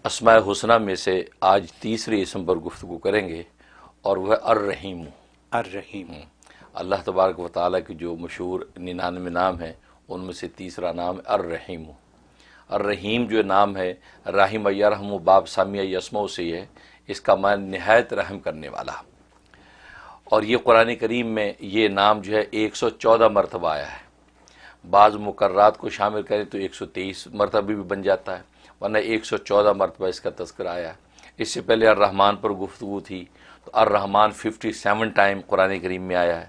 اسماء حسنہ میں سے آج تیسرے اسم پر گفتگو کریں گے اور وہ ہے الرحیم۔ الرحیم، اللہ تبارک و تعالیٰ کی جو مشہور 99 نام ہیں ان میں سے تیسرا نام ہے الرحیم۔ الرحیم جو نام ہے، رحم یرحم باب سامیہ یسمع سے ہے، اس کا معنی نہایت رحم کرنے والا، اور یہ قرآن کریم میں یہ نام جو ہے 114 مرتبہ آیا ہے۔ بعض مقررات کو شامل کریں تو 123 مرتبہ بھی بن جاتا ہے، ورنہ 114 مرتبہ اس کا تذکرہ آیا ہے۔ اس سے پہلے الرحمن پر گفتگو تھی تو الرحمن 57 ٹائم قرآن کریم میں آیا ہے،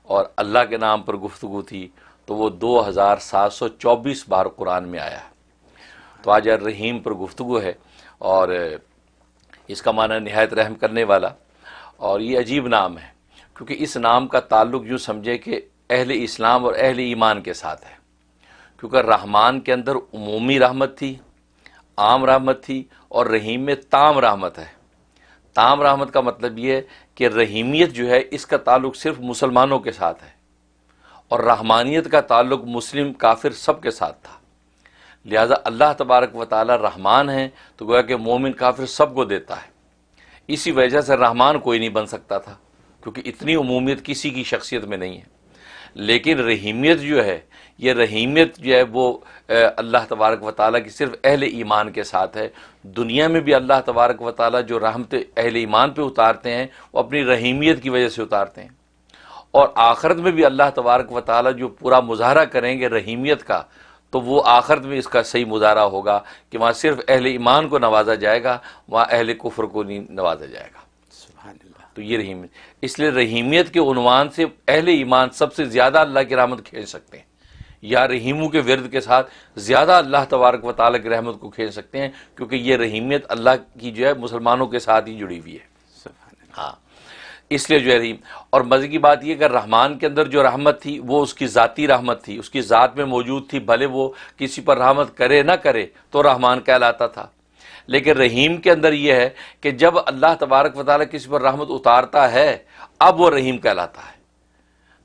اور اللہ کے نام پر گفتگو تھی تو وہ 2724 بار قرآن میں آیا ہے۔ تو آج الرحیم پر گفتگو ہے، اور اس کا معنی نہایت رحم کرنے والا، اور یہ عجیب نام ہے کیونکہ اس نام کا تعلق یوں سمجھے کہ اہل اسلام اور اہل ایمان کے ساتھ ہے، کیونکہ رحمان کے اندر عمومی رحمت تھی، عام رحمت تھی، اور رحیم میں تام رحمت ہے۔ تام رحمت کا مطلب یہ ہے کہ رحیمیت جو ہے اس کا تعلق صرف مسلمانوں کے ساتھ ہے، اور رحمانیت کا تعلق مسلم کافر سب کے ساتھ تھا۔ لہذا اللہ تبارک و تعالی رحمان ہیں تو گویا کہ مومن کافر سب کو دیتا ہے، اسی وجہ سے رحمان کوئی نہیں بن سکتا تھا کیونکہ اتنی عمومیت کسی کی شخصیت میں نہیں ہے۔ لیکن رحیمیت جو ہے، یہ رحیمیت جو ہے وہ اللہ تبارک و تعالیٰ کی صرف اہل ایمان کے ساتھ ہے۔ دنیا میں بھی اللہ تبارک و تعالیٰ جو رحمت اہل ایمان پہ اتارتے ہیں وہ اپنی رحیمیت کی وجہ سے اتارتے ہیں، اور آخرت میں بھی اللہ تبارک و تعالیٰ جو پورا مظاہرہ کریں گے رحیمیت کا، تو وہ آخرت میں اس کا صحیح مظاہرہ ہوگا کہ وہاں صرف اہل ایمان کو نوازا جائے گا، وہاں اہل کفر کو نہیں نوازا جائے گا۔ سبحان اللہ۔ تو یہ رحیمیت، اس لیے رحیمیت کے عنوان سے اہل ایمان سب سے زیادہ اللہ کی رحمت کھینچ سکتے ہیں، یا رحیموں کے ورد کے ساتھ زیادہ اللہ تبارک و تعالیٰ کی رحمت کو کھینچ سکتے ہیں، کیونکہ یہ رحیمیت اللہ کی جو ہے مسلمانوں کے ساتھ ہی جڑی ہوئی ہے۔ سبحان اللہ۔ ہاں، اس لیے جو ہے رحیم، اور مزے کی بات یہ کہ رحمان کے اندر جو رحمت تھی وہ اس کی ذاتی رحمت تھی، اس کی ذات میں موجود تھی، بھلے وہ کسی پر رحمت کرے نہ کرے تو رحمان کہلاتا تھا۔ لیکن رحیم کے اندر یہ ہے کہ جب اللہ تبارک و تعالیٰ کسی پر رحمت اتارتا ہے اب وہ رحیم کہلاتا ہے۔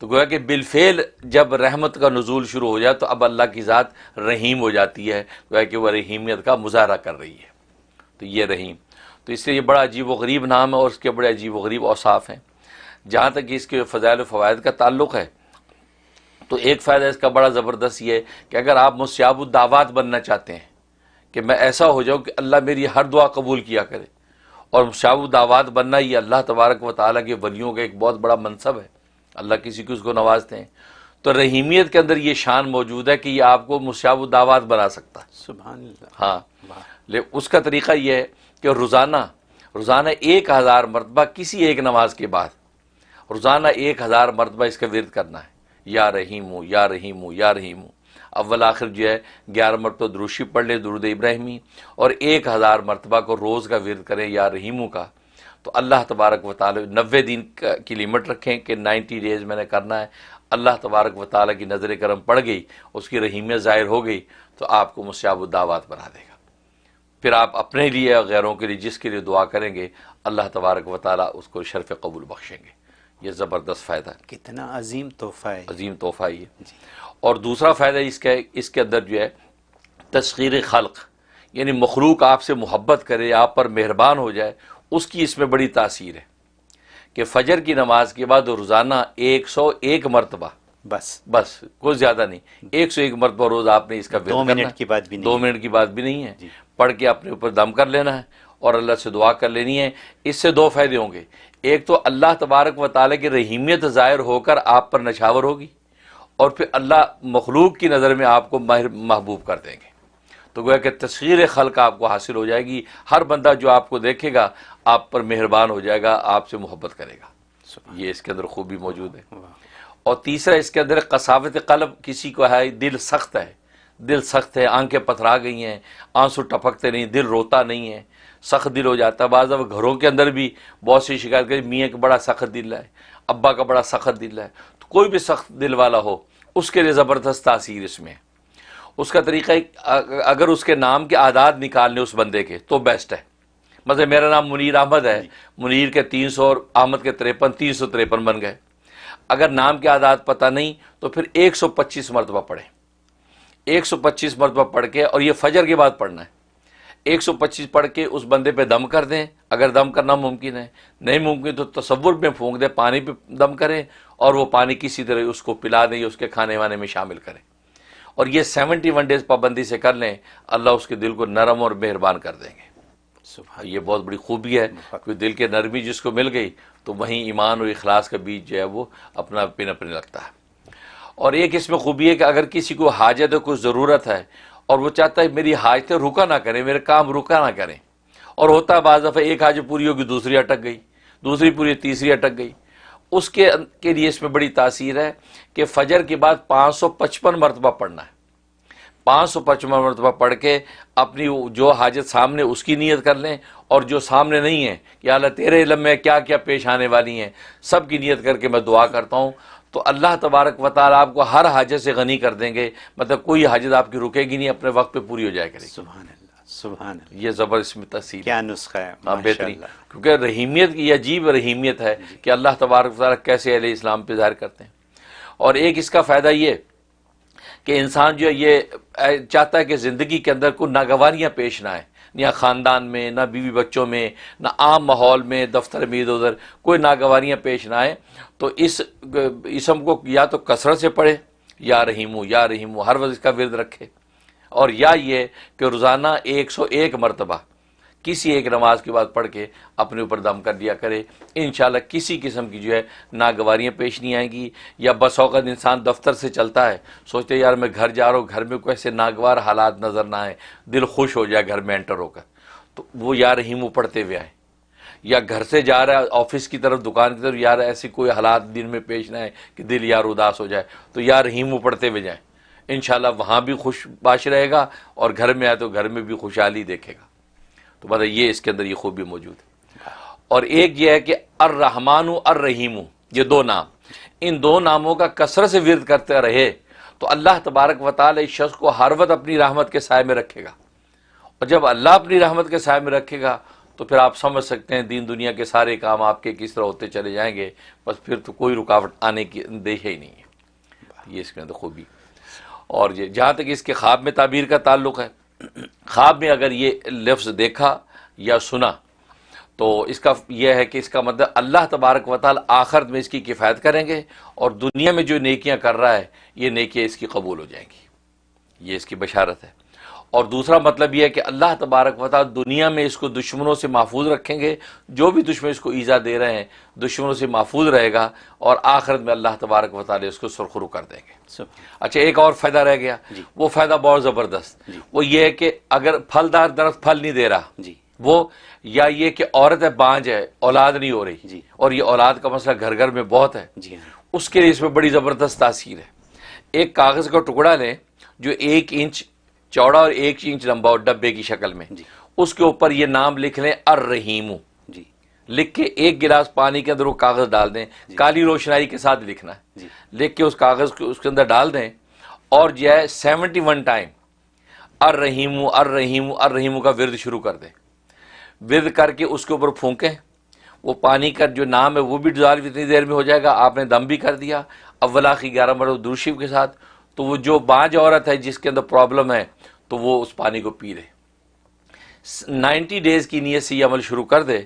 تو گویا کہ بالفعل جب رحمت کا نزول شروع ہو جائے تو اب اللہ کی ذات رحیم ہو جاتی ہے، گویا کہ وہ رحیمیت کا مظاہرہ کر رہی ہے۔ تو یہ رحیم، تو اس سے یہ بڑا عجیب و غریب نام ہے، اور اس کے بڑے عجیب و غریب اوصاف ہیں۔ جہاں تک کہ اس کے فضائل و فوائد کا تعلق ہے تو ایک فائدہ اس کا بڑا زبردست یہ ہے کہ اگر آپ مستجاب الدعوات بننا چاہتے ہیں کہ میں ایسا ہو جاؤں کہ اللہ میری ہر دعا قبول کیا کرے، اور مستجاب الدعوات بننا یہ اللہ تبارک و تعالیٰ کے ولیوں کا ایک بہت بڑا منصب ہے، اللہ کسی کو اس کو نوازتے ہیں، تو رحیمیت کے اندر یہ شان موجود ہے کہ یہ آپ کو مستجاب الدعوات بنا سکتا ہے۔ سبحان اللہ۔ ہاں، اس کا طریقہ یہ ہے کہ روزانہ 1000 مرتبہ کسی ایک نماز کے بعد روزانہ 1000 مرتبہ اس کا ورد کرنا ہے، یا رحیم یا رحیم یا رحیم۔ اول آخر جو ہے 11 مرتبہ درود شریف پڑھ لیں، درود ابراہیمی، اور 1000 مرتبہ کو روز کا ورد کریں یا رحیموں کا، تو اللہ تبارک و تعالی 90 دن کی لمٹ رکھیں کہ 90 ڈیز میں نے کرنا ہے۔ اللہ تبارک و تعالیٰ کی نظر کرم پڑ گئی، اس کی رحیمیت ظاہر ہو گئی تو آپ کو مستجاب الدعوات بنا دے گا۔ پھر آپ اپنے لیے اور غیروں کے لیے جس کے لیے دعا کریں گے اللہ تبارک و تعالیٰ اس کو شرف قبول بخشیں گے۔ یہ زبردست فائدہ ہے، کتنا عظیم تحفہ ہے۔ عظیم تحفہ یہ۔ جی۔ اور دوسرا فائدہ اس کے اندر جو ہے تسخیر خلق، یعنی مخلوق آپ سے محبت کرے، آپ پر مہربان ہو جائے، اس کی اس میں بڑی تاثیر ہے کہ فجر کی نماز کے بعد روزانہ 101 مرتبہ، بس کوئی زیادہ نہیں، 101 مرتبہ روز آپ نے اس کا ورد کرنا ہے۔ 2 منٹ کی بات بھی نہیں، 2 منٹ کی بات بھی نہیں ہے، جی۔ پڑھ کے اپنے اوپر دم کر لینا ہے اور اللہ سے دعا کر لینی ہے۔ اس سے 2 فائدے ہوں گے، ایک تو اللہ تبارک و تعالیٰ کی رحیمیت ظاہر ہو کر آپ پر نچھاور ہوگی، اور پھر اللہ مخلوق کی نظر میں آپ کو محبوب کر دیں گے، تو گویا کہ تسخیر خلق آپ کو حاصل ہو جائے گی۔ ہر بندہ جو آپ کو دیکھے گا آپ پر مہربان ہو جائے گا، آپ سے محبت کرے گا۔ یہ اس کے اندر خوبی موجود ہے۔ اور تیسرا اس کے اندر قساوت قلب، کسی کو ہے دل سخت ہے، دل سخت ہے، آنکھیں پتھرا گئی ہیں، آنسو ٹپکتے نہیں، دل روتا نہیں ہے، سخت دل ہو جاتا ہے۔ بعض دفعہ گھروں کے اندر بھی بہت سی شکایت کریں میاں کا بڑا سخت دل ہے، ابا کا بڑا سخت دل ہے، تو کوئی بھی سخت دل والا ہو اس کے لیے زبردست تاثیر اس میں ہے۔ اس کا طریقہ اگر اس کے نام کے اعداد نکالنے اس بندے کے تو بیسٹ ہے۔ مثلا میرا نام منیر احمد ہے، منیر کے 300 اور احمد کے 53، 353 بن گئے۔ اگر نام کے اعداد پتہ نہیں تو پھر 125 مرتبہ پڑھیں، 125 مرتبہ پڑھ کے، اور یہ فجر کے بعد پڑھنا ہے۔ 125 پڑھ کے اس بندے پہ دم کر دیں، اگر دم کرنا ممکن ہے، نہیں ممکن تو تصور میں پھونک دیں، پانی پہ دم کریں اور وہ پانی کسی طرح اس کو پلا دیں یا اس کے کھانے وانے میں شامل کریں، اور یہ 71 ڈیز پابندی سے کر لیں، اللہ اس کے دل کو نرم اور مہربان کر دیں گے۔ سبحان یہ بہت بڑی خوبی ہے کہ دل کے نرمی جس کو مل گئی تو وہیں ایمان اور اخلاص کا بیج جو ہے وہ اپنا پنپنے لگتا ہے۔ اور ایک اس میں خوبی ہے کہ اگر کسی کو حاجت ہے، کوئی ضرورت ہے اور وہ چاہتا ہے میری حاجتیں رکا نہ کریں، میرے کام رکا نہ کریں، اور ہوتا ہے بعض دفعہ ایک حاجت پوری ہوگی دوسری اٹک گئی، دوسری پوری تیسری اٹک گئی، اس کے لیے اس میں بڑی تاثیر ہے کہ فجر کے بعد 555 مرتبہ پڑھنا ہے، 555 مرتبہ پڑھ کے اپنی جو حاجت سامنے اس کی نیت کر لیں، اور جو سامنے نہیں ہے کہ اللہ تیرے علم میں کیا کیا پیش آنے والی ہیں سب کی نیت کر کے میں دعا کرتا ہوں، تو اللہ تبارک و تعالیٰ آپ کو ہر حاجت سے غنی کر دیں گے، مطلب کوئی حاجت آپ کی رکے گی نہیں، اپنے وقت پہ پوری ہو جائے کرے گی۔ سبحان اللہ، سبحان اللہ، یہ زبردست میں تفصیل کیا نسخہ ہے، ہاں ماشاء بہترین، اللہ۔ کیونکہ رحیمیت کی یہ عجیب رحیمیت ہے کہ اللہ تبارک و تعالیٰ کیسے اہل اسلام پہ ظاہر کرتے ہیں۔ اور ایک اس کا فائدہ یہ کہ انسان جو ہے یہ چاہتا ہے کہ زندگی کے اندر کوئی ناگواریاں پیش نہ آئیں، نہ خاندان میں، نہ بیوی بچوں میں، نہ عام ماحول میں، دفتر میں ادھر ادھر کوئی ناگواریاں پیش نہ آئیں، تو اس اسم کو یا تو کثرت سے پڑھے، یا رحیمو یا رحیمو، ہر وقت اس کا ورد رکھے، اور یا یہ کہ روزانہ 101 مرتبہ کسی ایک نماز کے بعد پڑھ کے اپنے اوپر دم کر دیا کرے، انشاءاللہ کسی قسم کی جو ہے ناگواریاں پیش نہیں آئیں گی۔ یا بس اوقات انسان دفتر سے چلتا ہے، سوچتے یار میں گھر جا رہا ہوں، گھر میں کوئی ایسے ناگوار حالات نظر نہ آئے، دل خوش ہو جائے گھر میں انٹر ہو کر، تو وہ یا رحیمو پڑھتے ہوئے آئیں۔ یا گھر سے جا رہا ہے آفس کی طرف، دکان کی طرف، یار ایسی کوئی حالات دن میں پیش نہ آئے کہ دل یار اداس ہو جائے، تو یا رحیمو پڑھتے ہوئے جائیں، انشاءاللہ وہاں بھی خوش باش رہے گا، اور گھر میں آئے تو گھر میں بھی خوشحالی دیکھے گا۔ تو مطلب یہ اس کے اندر یہ خوبی موجود ہے۔ اور ایک یہ ہے کہ الرحمن الرحیم، یہ دو نام، ان دو ناموں کا کثرت سے ورد کرتے رہے تو اللہ تبارک و تعالی اس شخص کو ہر وقت اپنی رحمت کے سائے میں رکھے گا، اور جب اللہ اپنی رحمت کے سائے میں رکھے گا تو پھر آپ سمجھ سکتے ہیں دین دنیا کے سارے کام آپ کے کس طرح ہوتے چلے جائیں گے، بس پھر تو کوئی رکاوٹ آنے کی اندیشہ ہی نہیں ہے۔ یہ اس کے اندر خوبی۔ اور جہاں تک اس کے خواب میں تعبیر کا تعلق ہے، خواب میں اگر یہ لفظ دیکھا یا سنا تو اس کا یہ ہے کہ اس کا مطلب اللہ تبارک و تعالی آخرت میں اس کی کفایت کریں گے، اور دنیا میں جو نیکیاں کر رہا ہے یہ نیکیاں اس کی قبول ہو جائیں گی، یہ اس کی بشارت ہے۔ اور دوسرا مطلب یہ ہے کہ اللہ تبارک و تعالی دنیا میں اس کو دشمنوں سے محفوظ رکھیں گے، جو بھی دشمن اس کو ایذا دے رہے ہیں دشمنوں سے محفوظ رہے گا، اور آخرت میں اللہ تبارک و تعالی اس کو سرخرو کر دیں گے۔ اچھا ایک اور فائدہ رہ گیا، وہ فائدہ بہت زبردست، وہ یہ ہے کہ اگر پھلدار درخت پھل نہیں دے رہا، وہ یا یہ کہ عورت ہے بانج ہے، اولاد نہیں ہو رہی، اور یہ اولاد کا مسئلہ گھر گھر میں بہت ہے، اس کے لیے اس میں بڑی زبردست تاثیر ہے۔ ایک کاغذ کا ٹکڑا لیں جو 1 انچ چوڑا اور 1 انچ لمبا اور ڈبے کی شکل میں، اس کے اوپر یہ نام لکھ لیں الرحیم، لکھ کے 1 گلاس پانی کے اندر وہ کاغذ ڈال دیں، کالی روشنائی کے ساتھ لکھنا ہے، لکھ کے اس کاغذ کو اس کے اندر ڈال دیں، اور جو ہے 71 ٹائم الرحیم الرحیم الرحیم کا ورد شروع کر دیں، ورد کر کے اس کے اوپر پھونکیں، وہ پانی کا جو نام ہے وہ بھی ڈزالو اتنی دیر میں ہو جائے گا، آپ نے دم بھی کر دیا اول آخر 11 مرتبہ درود شریف کے ساتھ، تو وہ جو بانج عورت ہے جس کے اندر پرابلم ہے تو وہ اس پانی کو پی لے، 90 ڈیز کی نیت سے یہ عمل شروع کر دے،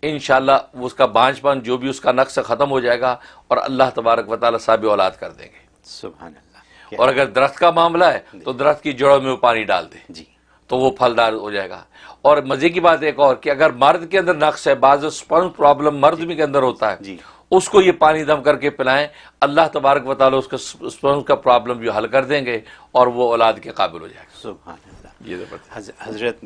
انشاءاللہ اس کا بانج پان جو بھی اس کا نقص ختم ہو جائے گا، اور اللہ تبارک و تعالی صاحب اولاد کر دیں گے۔ سبحان اللہ۔ اور اگر درخت کا معاملہ ہے تو درخت کی جڑوں میں وہ پانی ڈال دے تو وہ پھلدار ہو جائے گا۔ اور مزے کی بات ایک اور کہ اگر مرد کے اندر نقص ہے، بعض سپرم پرابلم مرد بھی کے اندر ہوتا ہے، اس کو یہ پانی دم کر کے پلائیں، اللہ تبارک و تعالی اس کا سپرم کا پرابلم بھی حل کر دیں گے، اور وہ اولاد کے قابل ہو جائے گا۔ سبحان اللہ۔ یہ زبردست۔ حضرت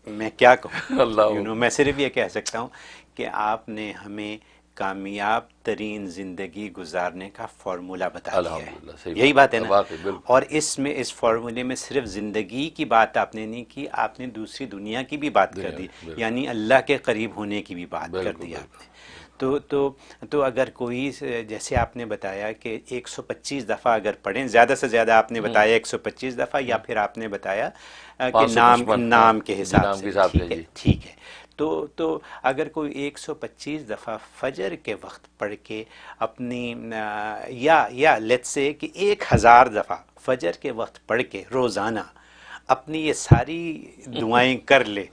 میں کیا کہوں، اللہ میں صرف یہ کہہ سکتا ہوں کہ آپ نے ہمیں کامیاب ترین زندگی گزارنے کا فارمولہ بتا دیا ہے، یہی بات ہے نا؟ اور اس میں اس فارمولے میں صرف زندگی کی بات آپ نے نہیں کی، آپ نے دوسری دنیا کی بھی بات کر دی، یعنی اللہ کے قریب ہونے کی بھی بات کر دی آپ نے۔ تو اگر کوئی جیسے آپ نے بتایا کہ 125 دفعہ اگر پڑھیں، زیادہ سے زیادہ آپ نے بتایا 125 دفعہ، یا پھر آپ نے بتایا کہ نام کے حساب سے، ٹھیک ہے، تو اگر کوئی 125 دفعہ فجر کے وقت پڑھ کے اپنی یا لیٹس سے کہ 1000 دفعہ فجر کے وقت پڑھ کے روزانہ اپنی یہ ساری دعائیں کر لے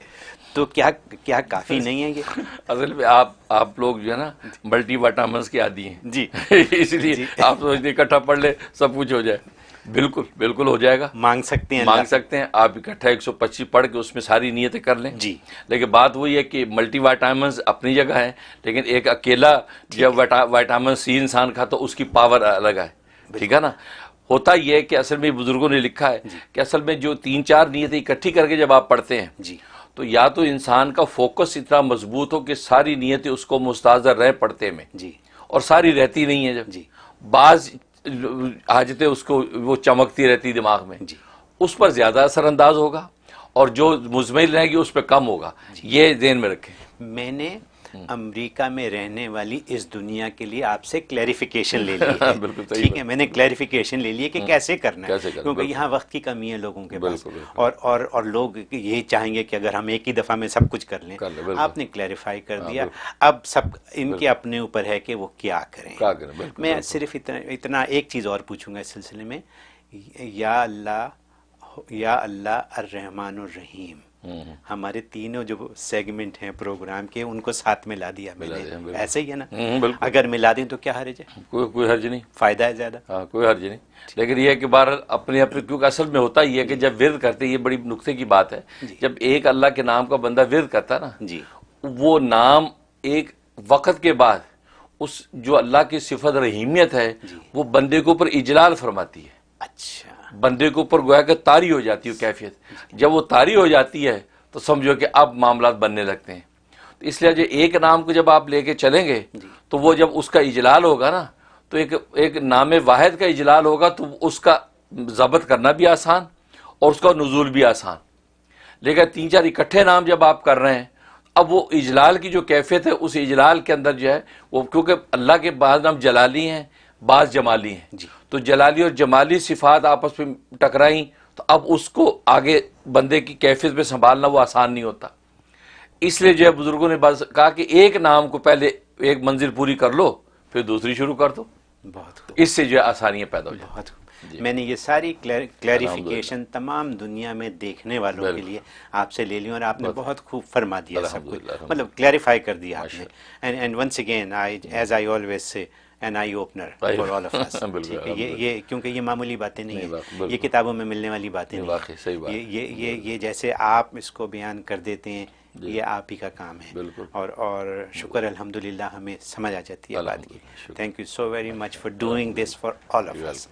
تو کیا کافی نہیں ہے یہ؟ اصل میں آپ لوگ جو ہے نا ملٹی وٹامنس کے عادی ہیں جی اس لیے آپ سوچتے اکٹھا پڑھ لے سب کچھ ہو جائے. بالکل ہو جائے گا. مانگ سکتے ہیں آپ اکٹھا 125 پڑھ کے اس میں ساری نیتیں کر لیں. جی لیکن بات وہی ہے کہ ملٹی وائٹامنز اپنی جگہ ہے، لیکن ایک اکیلا جب وائٹامن سی انسان کھا تو اس کی پاور الگ ہے. ٹھیک ہے نا. ہوتا یہ ہے کہ اصل میں بزرگوں نے لکھا ہے کہ اصل میں جو 3-4 نیتیں اکٹھی کر کے جب آپ پڑھتے ہیں جی تو یا تو انسان کا فوکس اتنا مضبوط ہو کہ ساری نیتیں اس کو مستحضر رہیں پڑھتے میں، جی اور ساری رہتی نہیں ہیں. جب جی بعض حاجتیں اس کو وہ چمکتی رہتی دماغ میں، جی اس پر زیادہ اثر انداز ہوگا، اور جو مزمل رہے گی اس پہ کم ہوگا. یہ ذہن میں رکھیں. میں نے امریکہ میں رہنے والی اس دنیا کے لیے آپ سے کلیریفیکیشن لے لی ہے. بالکل صحیح. ٹھیک ہے، میں نے کلیریفیکیشن لے لی ہے کہ کیسے کرنا ہے، کیونکہ یہاں وقت کی کمی ہے لوگوں کے پاس، اور لوگ یہی چاہیں گے کہ اگر ہم ایک ہی دفعہ میں سب کچھ کر لیں. آپ نے کلیریفائی کر دیا. اب سب ان کے اپنے اوپر ہے کہ وہ کیا کریں. میں صرف اتنا ایک چیز اور پوچھوں گا اس سلسلے میں. یا اللہ الرحمن الرحیم، ہمارے تینوں جو سیگمنٹ ہیں پروگرام کے ان کو ساتھ میں لا دیا میں نے. ایسے ہی ہے نا؟ اگر ملا دیں تو کیا حرج ہے؟ کوئی حرج نہیں. فائدہ ہے زیادہ. ہاں کوئی حرج نہیں. لیکن یہ ہے کہ بہرحال اپنے کیونکہ اصل میں ہوتا یہ ہے کہ جب ورد کرتے، یہ بڑی نقطے کی بات ہے، جب ایک اللہ کے نام کا بندہ ورد کرتا ہے نا، جی وہ نام ایک وقت کے بعد اس جو اللہ کی صفت رحیمیت ہے وہ بندے کے اوپر اجلال فرماتی ہے. اچھا. بندے کے اوپر گویا کہ طاری ہو جاتی ہے کیفیت. جب وہ طاری ہو جاتی ہے تو سمجھو کہ اب معاملات بننے لگتے ہیں. تو اس لیے جو ایک نام کو جب آپ لے کے چلیں گے تو وہ جب اس کا اجلال ہوگا نا تو ایک نام واحد کا اجلال ہوگا تو اس کا ضبط کرنا بھی آسان اور اس کا نزول بھی آسان. لیکن 3-4 اکٹھے نام جب آپ کر رہے ہیں، اب وہ اجلال کی جو کیفیت ہے اس اجلال کے اندر جو ہے وہ، کیونکہ اللہ کے بعض نام جلالی ہیں بعض جمالی ہیں، تو جلالی اور جمالی صفات آپس میں ٹکرائیں تو اب اس کو آگے بندے کی کیفیت پہ سنبھالنا وہ آسان نہیں ہوتا. اس لیے جو ہے بزرگوں نے بس کہا کہ ایک نام کو پہلے ایک منزل پوری کر لو پھر دوسری شروع کر دو. بہت خوب. اس سے جو ہے آسانیاں پیدا ہو جائیں. بہت خوب. میں نے یہ ساری کلیریفیکیشن تمام دنیا میں دیکھنے والوں کے لیے آپ سے لے لی، اور آپ نے بہت خوب فرما دیا سب کچھ، مطلب کلیریفائی کر دیا آپ نے. And once again as I always say an eye opener for all of us. یہ کیونکہ یہ معمولی باتیں نہیں ہیں، یہ کتابوں میں ملنے والی باتیں نہیں ہیں. یہ جیسے آپ اس کو بیان کر دیتے ہیں یہ آپ ہی کا کام ہے، اور شکر الحمدللہ ہمیں سمجھ آ جاتی ہے بات کی. Thank you so very much for doing this for all of us.